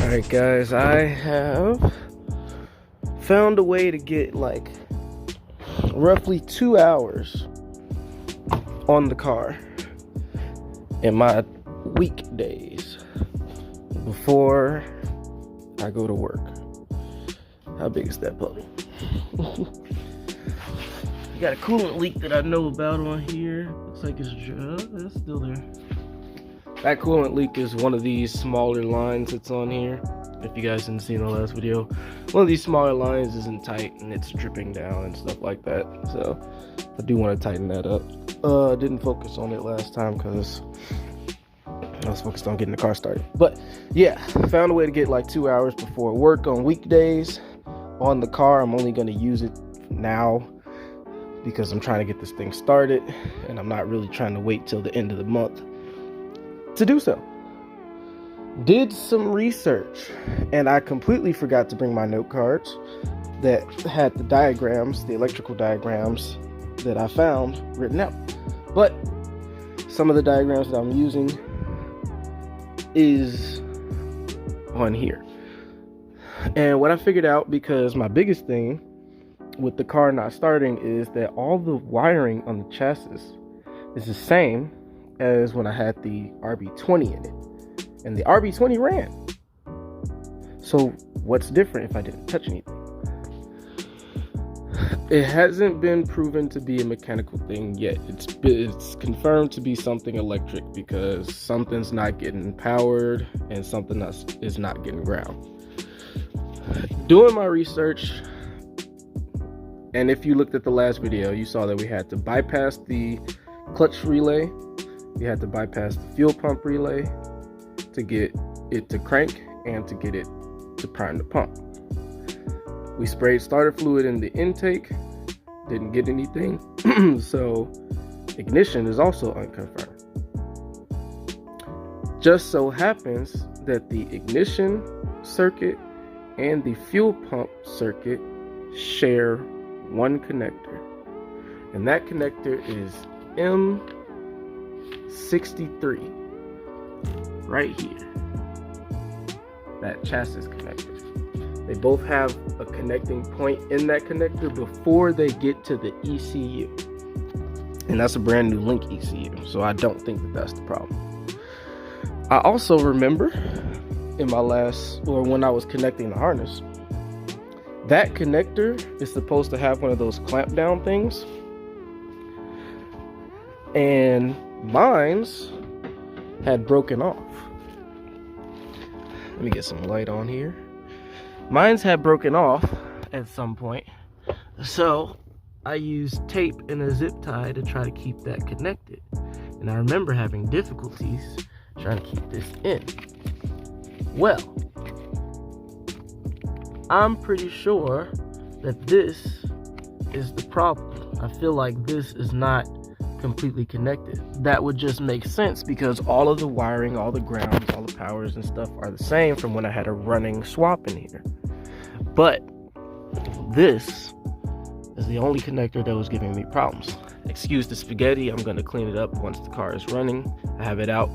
Alright guys, I have found a way to get like roughly 2 hours on the car in my weekdays before I go to work. How big is that puppy? Got a coolant leak that I know about on here. Looks like it's still there. That coolant leak is one of these smaller lines that's on here. If you guys didn't see in the last video, one of these smaller lines isn't tight and it's dripping down and stuff like that. So I do want to tighten that up. I didn't focus on it last time because I was focused on getting the car started. But yeah, found a way to get like 2 hours before work on weekdays on the car. I'm only going to use it now because I'm trying to get this thing started and I'm not really trying to wait till the end of the month to do so. Did some research and I completely forgot to bring my note cards that had the diagrams, the electrical diagrams that I found written out. But some of the diagrams that I'm using is on here. And what I figured out, because my biggest thing with the car not starting is that all the wiring on the chassis is the same as when I had the rb20 in it, and the rb20 ran. So what's different if I didn't touch anything? It hasn't been proven to be a mechanical thing yet. It's confirmed to be something electric because something's not getting powered and something else is not getting ground. Doing my research, and if you looked at the last video, you saw that we had to bypass the clutch relay. You had to bypass the fuel pump relay to get it to crank and to get it to prime the pump. We sprayed starter fluid in the intake, didn't get anything, so ignition is also unconfirmed. Just so happens that the ignition circuit and the fuel pump circuit share one connector, and that connector is M63 right here, that chassis connector. They both have a connecting point in that connector before they get to the ECU, and that's a brand new Link ECU, so I don't think that that's the problem. I also remember in my when I was connecting the harness, that connector is supposed to have one of those clamp down things, and mine's had broken off. Let me get some light on here. Mine's had broken off at some point, so I used tape and a zip tie to try to keep that connected, and I remember having difficulties trying to keep this in. Well, I'm pretty sure that this is the problem. I feel like this is not completely connected. That would just make sense because all of the wiring, all the grounds, all the powers and stuff are the same from when I had a running swap in here. But this is the only connector that was giving me problems. Excuse the spaghetti, I'm gonna clean it up once the car is running. I have it out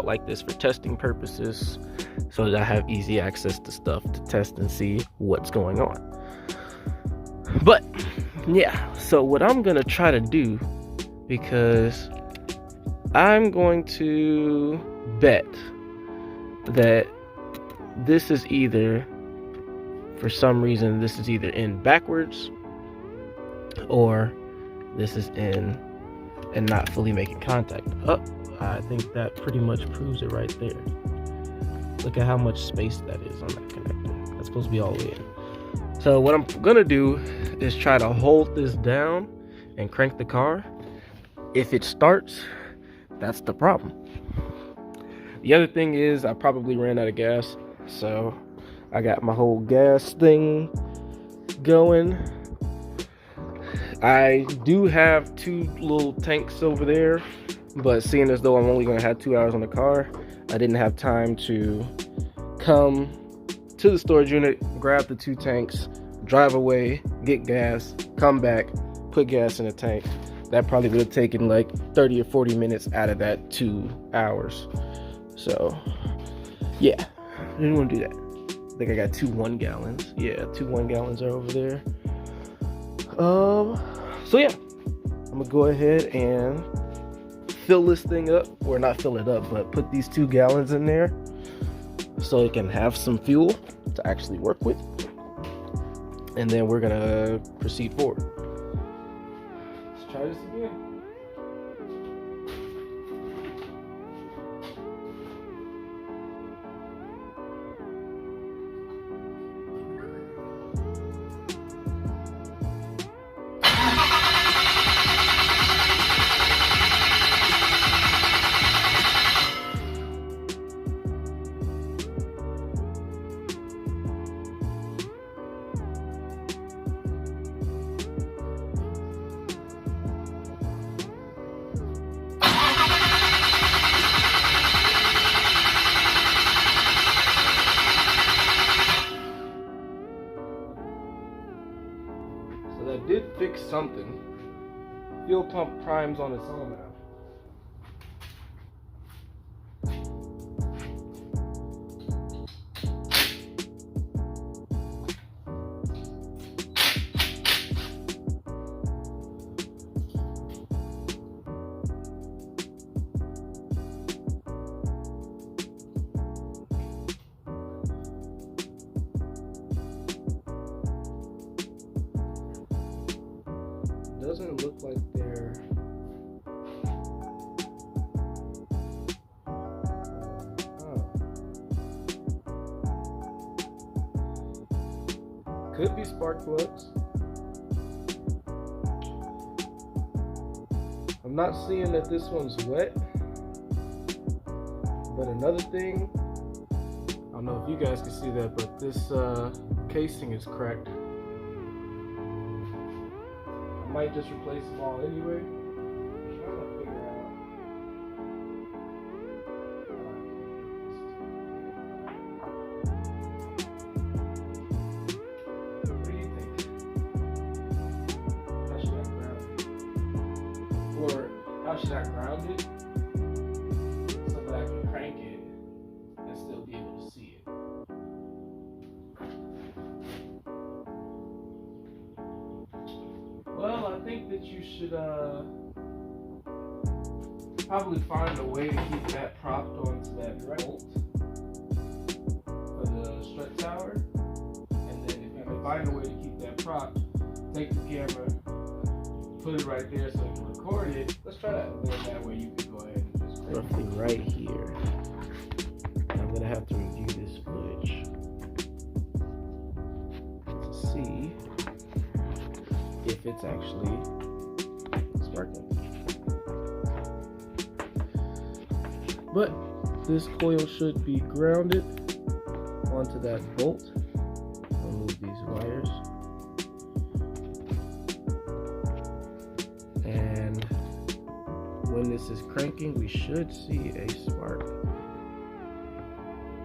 like this for testing purposes so that I have easy access to stuff to test and see what's going on. But yeah, so what I'm gonna try to do, because I'm going to bet that this is either, for some reason, this is either in backwards or this is in and not fully making contact. Oh, I think that pretty much proves it right there. Look at how much space that is on that connector. That's supposed to be all the way in. So what I'm gonna do is try to hold this down and crank the car. If it starts, that's the problem. The other thing is I probably ran out of gas, so I got my whole gas thing going. I do have 2 little tanks over there, but seeing as though I'm only going to have 2 hours on the car, I didn't have time to come to the storage unit, grab the 2 tanks, drive away, get gas, come back, put gas in the tank. That probably would have taken like 30 or 40 minutes out of that 2 hours. So yeah, didn't want to do that. I think I got 2 1 gallons. Yeah, 2 1 gallons are over there. So yeah, I'm gonna go ahead and fill this thing up, or not fill it up, but put these 2 gallons in there so it can have some fuel to actually work with. And then we're gonna proceed forward. Let's try this again. So that did fix something. Fuel pump primes on its own now. Doesn't look like they're could be spark plugs. I'm not seeing that this one's wet, but another thing, I don't know if you guys can see that, but this casing is cracked. Might just replace them all anyway. I'm trying to figure out. What do you think? How should I ground it? Or how should I ground it so that I can crank it and still be able to see it? Well, I think that you should probably find a way to keep that propped onto that bolt for the strut tower. And then if you can find a way to keep that propped, take the camera, put it right there so you can record it. Let's try that. And then that way you can go ahead and just roughly right here. I'm going to have to review this footage to see if it's actually sparking. But this coil should be grounded onto that bolt. I'll move these wires. And when this is cranking, we should see a spark.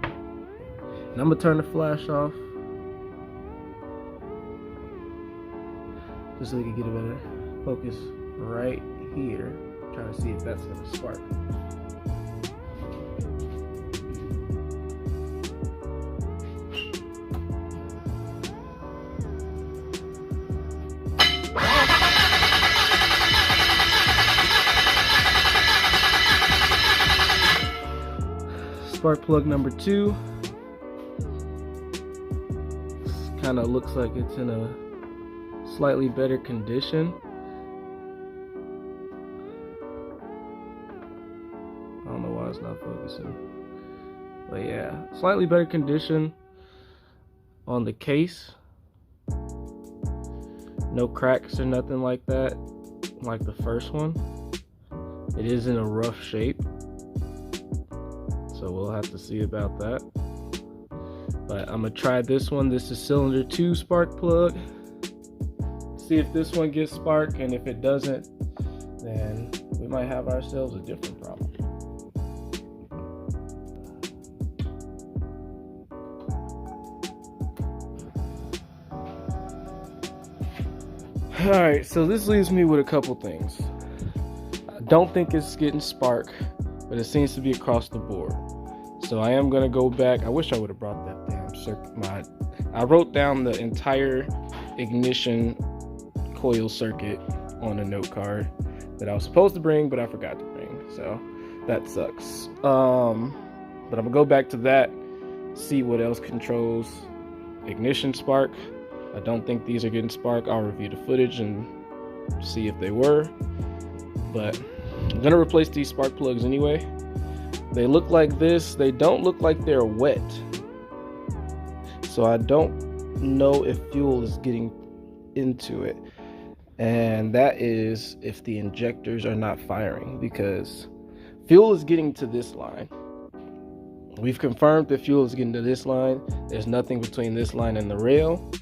And I'm gonna turn the flash off, just so we can get a better focus right here. Trying to see if that's gonna spark. Spark plug number 2. Kind of looks like it's in a slightly better condition. I don't know why it's not focusing, but yeah, slightly better condition on the case. No cracks or nothing like that, like the first one. It is in a rough shape, so we'll have to see about that. But I'm gonna try this one. This is cylinder 2 spark plug. See if this one gets spark, and if it doesn't, then we might have ourselves a different problem. Alright, so this leaves me with a couple things. I don't think it's getting spark, but it seems to be across the board. So I am gonna go back. I wish I would have brought that damn circuit. I wrote down the entire ignition coil circuit on a note card that I was supposed to bring, but I forgot to bring. So that sucks. But I'm gonna go back to that, see what else controls ignition spark. I don't think these are getting spark. I'll review the footage and see if they were. But I'm gonna replace these spark plugs anyway. They look like this. They don't look like they're wet. So I don't know if fuel is getting into it. And that is if the injectors are not firing, because fuel is getting to this line. We've confirmed that fuel is getting to this line. There's nothing between this line and the rail.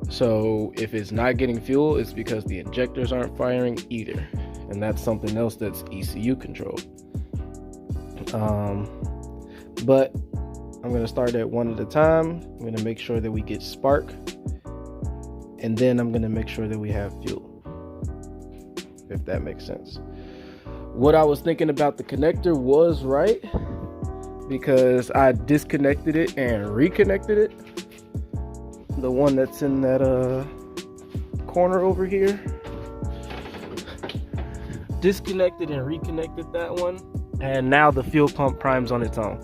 So if it's not getting fuel, it's because the injectors aren't firing either. And that's something else that's ECU controlled. But I'm going to start at one at a time. I'm going to make sure that we get spark. And then I'm going to make sure that we have fuel, if that makes sense. What I was thinking about the connector was right, because I disconnected it and reconnected it. The one that's in that corner over here. Disconnected and reconnected that one. And now the fuel pump primes on its own.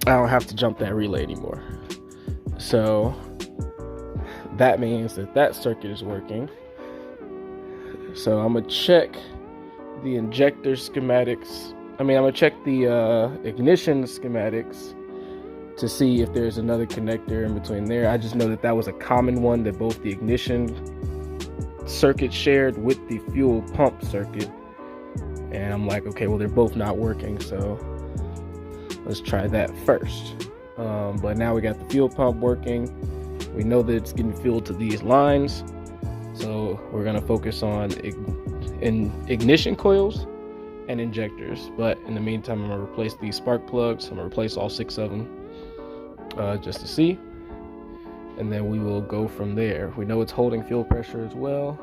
I don't have to jump that relay anymore. So that means that that circuit is working. So I'm gonna check the injector schematics. I'm gonna check the ignition schematics to see if there's another connector in between there. I just know that that was a common one that both the ignition circuit shared with the fuel pump circuit. And I'm like, okay, well, they're both not working, so let's try that first. But now we got the fuel pump working. We know that it's getting fuel to these lines, so we're gonna focus on ignition coils and injectors. But in the meantime, I'm gonna replace these spark plugs. I'm gonna replace all 6 of them just to see, and then we will go from there. We know it's holding fuel pressure as well,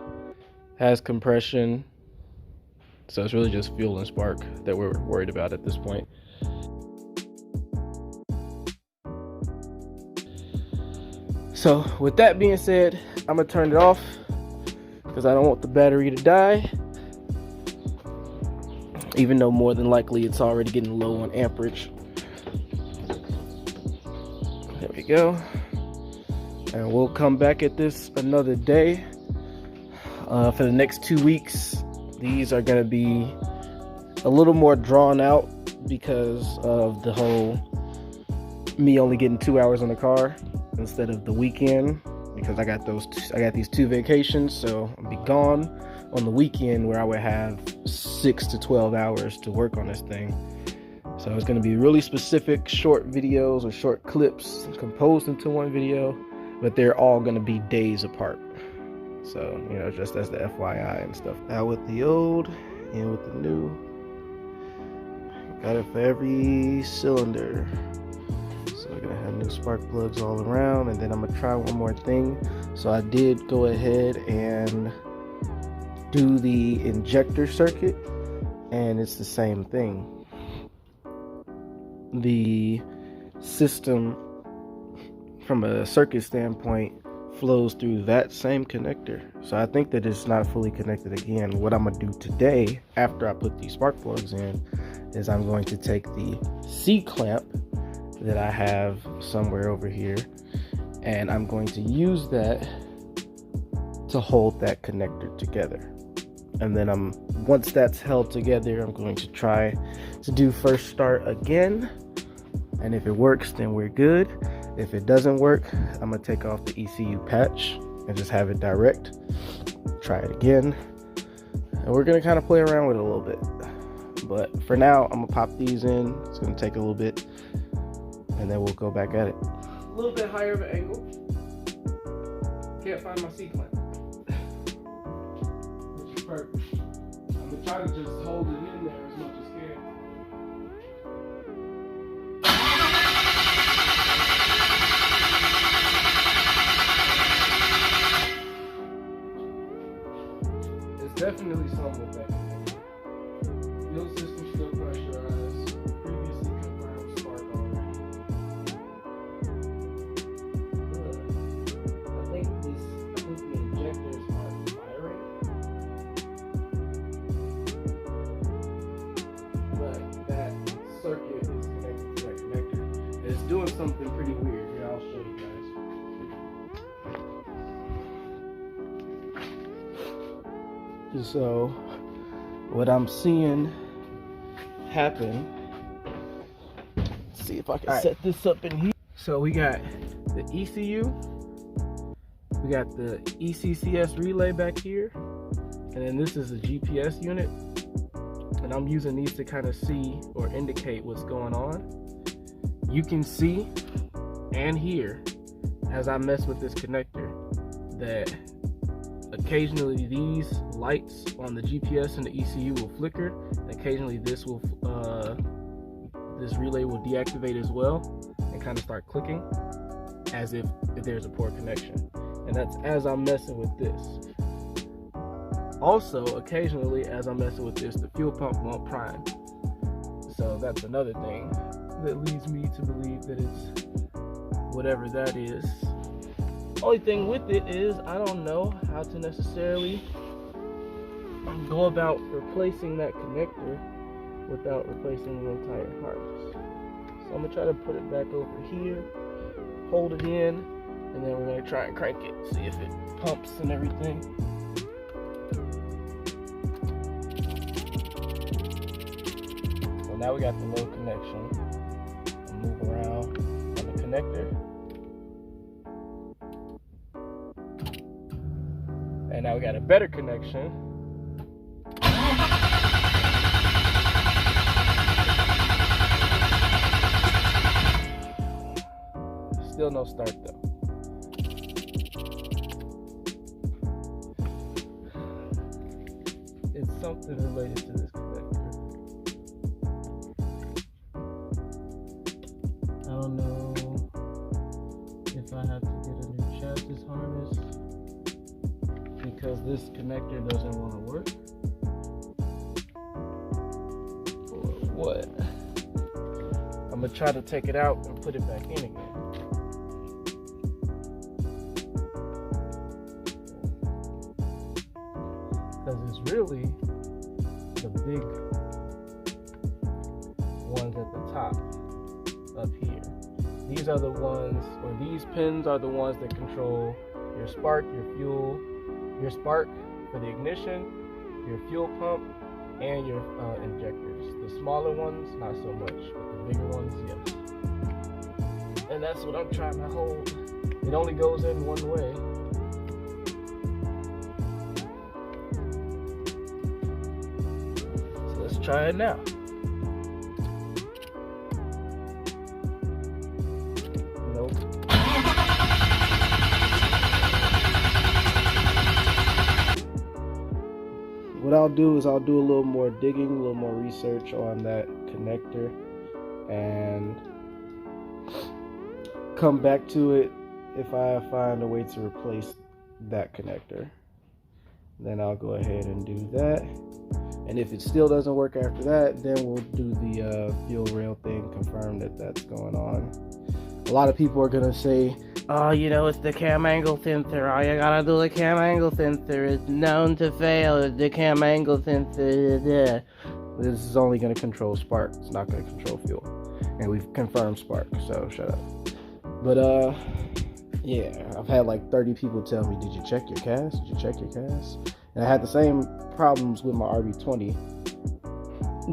has compression, so it's really just fuel and spark that we're worried about at this point. So with that being said, I'm gonna turn it off because I don't want the battery to die, even though more than likely it's already getting low on amperage. There we go. And we'll come back at this another day. For the next 2 weeks, these are going to be a little more drawn out because of the whole me only getting 2 hours on the car instead of the weekend, because I got these 2 vacations, so I'll be gone on the weekend where I would have 6 to 12 hours to work on this thing. So it's going to be really specific short videos or short clips composed into one video, but they're all going to be days apart. So, you know, just as the FYI and stuff. Out with the old, in with the new. Got it for every cylinder. So we're gonna have new spark plugs all around, and then I'm gonna try one more thing. So I did go ahead and do the injector circuit, and it's the same thing. The system, from a circuit standpoint, flows through that same connector. So I think that it's not fully connected again. What I'm gonna do today, after I put these spark plugs in, is I'm going to take the C-clamp that I have somewhere over here, and I'm going to use that to hold that connector together. And then once that's held together, I'm going to try to do first start again, and if it works, then we're good. If it doesn't work, I'm gonna take off the ECU patch and just have it direct. Try it again, and we're gonna kind of play around with it a little bit. But for now, I'm gonna pop these in. It's gonna take a little bit, and then we'll go back at it. A little bit higher of an angle. Can't find my C-clamp, which is perfect. I'm gonna try to just hold it in there as much as can. Definitely some with that. Fuel system still pressurized. Previously confirmed something pretty weird. Here, I'll show you guys. So, what I'm seeing happen, let's see if I can set this up in here. So we got the ECU, we got the ECCS relay back here, and then this is the GPS unit. And I'm using these to kind of see or indicate what's going on. You can see and hear as I mess with this connector that occasionally these lights on the GPS and the ECU will flicker, and occasionally this relay will deactivate as well and kind of start clicking as if there's a poor connection. And that's as I'm messing with this. Also, occasionally as I'm messing with this, the fuel pump won't prime. So that's another thing that leads me to believe that it's whatever that is. Only thing with it is I don't know how to necessarily go about replacing that connector without replacing the entire harness. So I'm gonna try to put it back over here, hold it in, and then we're gonna try and crank it, see if it pumps and everything. So now we got the low connection. I'll move around on the connector. And now we got a better connection. Still no start though. It's something related to this connector. I don't know if I have to get a new chassis harness because this connector doesn't want to work, or what. I'm gonna try to take it out and put it back in again. Because it's really the big ones at the top up here. These are the ones, or these pins are the ones that control your spark, your fuel, your spark for the ignition, your fuel pump, and your injectors. The smaller ones, not so much, but the bigger ones, yes. And that's what I'm trying to hold. It only goes in one way. So let's try it now. Nope. What I'll do is I'll do a little more digging, a little more research on that connector, and come back to it if I find a way to replace that connector. Then I'll go ahead and do that. And if it still doesn't work after that, then we'll do the fuel rail thing, confirm that that's going on. A lot of people are gonna say, oh, you know, it's the cam angle sensor. All you gotta do the cam angle sensor. It's known to fail. It's the cam angle sensor. This is only gonna control spark. It's not gonna control fuel. And we've confirmed spark, so shut up. But yeah, I've had like 30 people tell me, did you check your CAS? Did you check your CAS? And I had the same problems with my RB20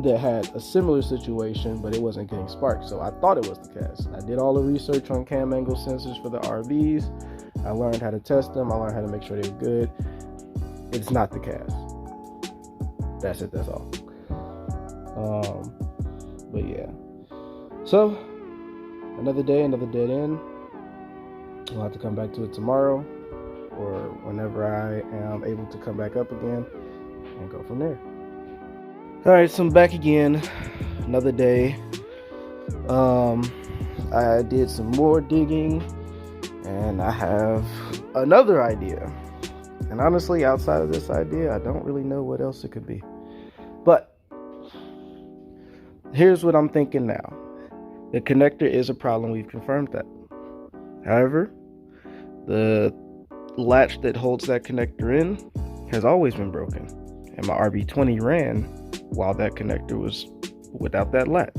that had a similar situation, but it wasn't getting sparked, so I thought it was the CAS. I did all the research on cam angle sensors for the RBs. I learned how to test them. I learned how to make sure they were good. It's not the CAS. That's it. That's all. But yeah. So another day, another dead end. We'll have to come back to it tomorrow, or whenever I am able to come back up again, and go from there. Alright, so I'm back again, another day. I did some more digging, and I have another idea. And honestly, outside of this idea, I don't really know what else it could be. But here's what I'm thinking now. The connector is a problem, we've confirmed that. However, the latch that holds that connector in has always been broken. And my RB20 ran while that connector was without that latch.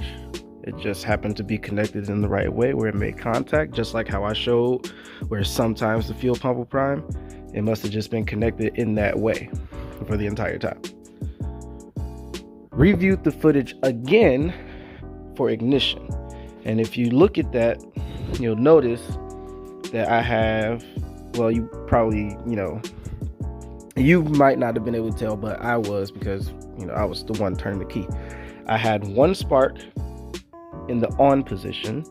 It just happened to be connected in the right way where it made contact, just like how I showed where sometimes the fuel pump will prime. It must have just been connected in that way for the entire time. Reviewed the footage again for ignition. And if you look at that, you'll notice that I have, well, you probably, you might not have been able to tell, but I was, because, I was the one turning the key. I had one spark in the on position,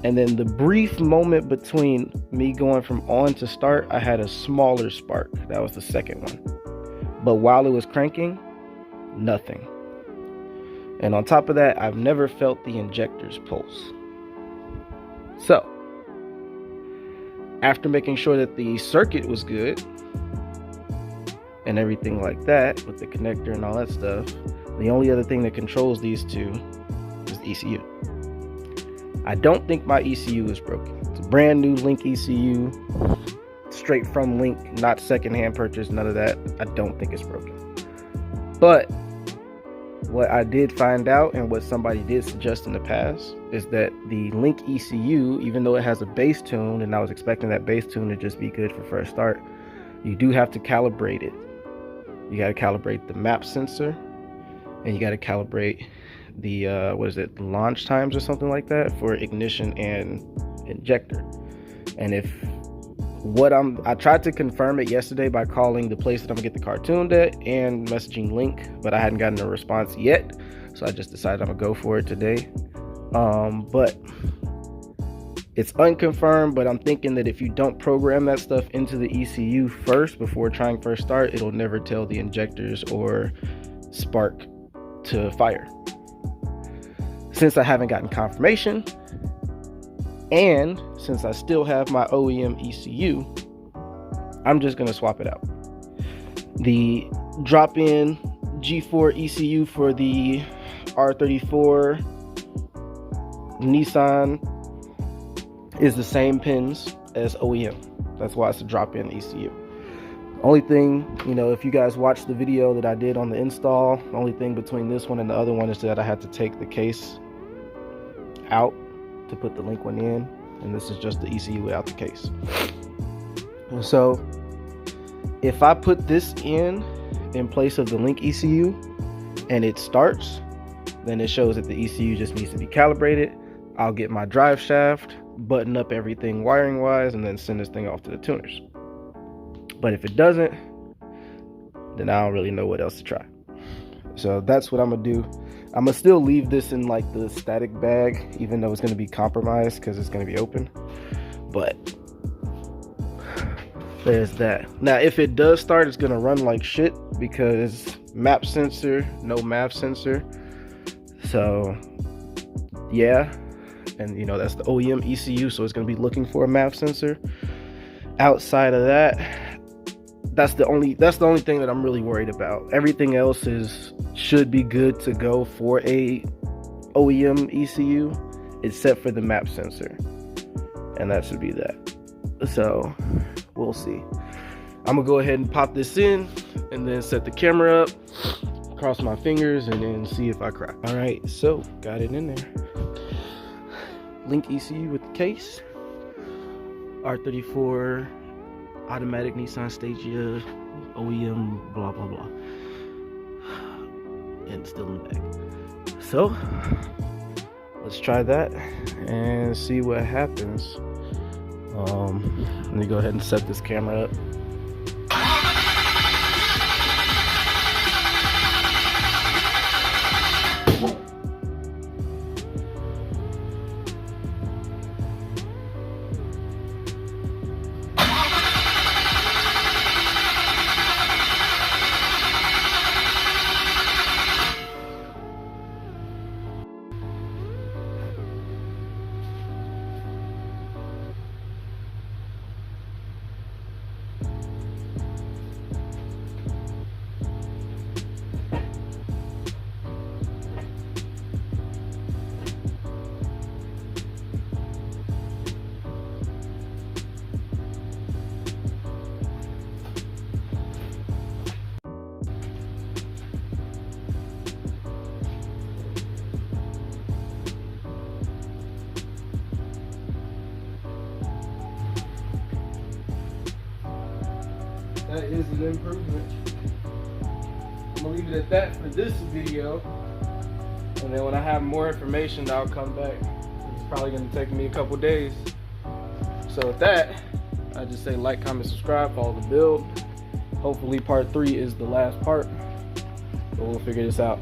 and then the brief moment between me going from on to start, I had a smaller spark. That was the second one. But while it was cranking, nothing. And on top of that, I've never felt the injector's pulse. So, after making sure that the circuit was good and everything like that, with the connector and all that stuff, the only other thing that controls these two is the ECU. I don't think my ECU is broken. It's a brand new Link ECU, straight from Link, not secondhand purchase, none of that. I don't think it's broken. But what I did find out, and what somebody did suggest in the past, is that the Link ECU, even though it has a bass tune, and I was expecting that bass tune to just be good for first start, you do have to calibrate it. You got to calibrate the map sensor, and you got to calibrate the launch times or something like that for ignition and injector. And I tried to confirm it yesterday by calling the place that I'm gonna get the car tuned at and messaging Link, but I hadn't gotten a response yet, so I just decided I'm gonna go for it today. But it's unconfirmed, but I'm thinking that if you don't program that stuff into the ECU first before trying first start, it'll never tell the injectors or spark to fire. Since I haven't gotten confirmation, and since I still have my OEM ECU, I'm just gonna swap it out. The drop-in G4 ECU for the R34 Nissan is the same pins as OEM. That's why it's a drop-in ECU. Only thing, if you guys watched the video that I did on the install, the only thing between this one and the other one is that I had to take the case out to put the Link one in, and this is just the ECU without the case. And so if I put this in place of the Link ECU and it starts, then it shows that the ECU just needs to be calibrated. I'll get my drive shaft, button up everything wiring wise, and then send this thing off to the tuners. But if it doesn't, then I don't really know what else to try. So that's what I'm gonna do. I'm gonna still leave this in like the static bag, even though it's gonna be compromised because it's gonna be open. But there's that. Now, if it does start, it's gonna run like shit because map sensor, no MAV sensor. So yeah, and that's the OEM ECU, so it's gonna be looking for a MAV sensor. Outside of that, that's the only thing that I'm really worried about. Everything else should be good to go for a OEM ECU, except for the map sensor, and that should be that. So we'll see. I'm gonna go ahead and pop this in and then set the camera up, cross my fingers, and then see if I crack. All right, so got it in there. Link ECU with the case, R34 automatic Nissan Stagia OEM blah blah blah, and still in the bag. So let's try that and see what happens. Let me go ahead and set this camera up. an improvement. I'm gonna leave it at that for this video. And then when I have more information, I'll come back. It's probably gonna take me a couple days. So with that, I just say like, comment, subscribe, follow the build. Hopefully part 3 is the last part, but we'll figure this out.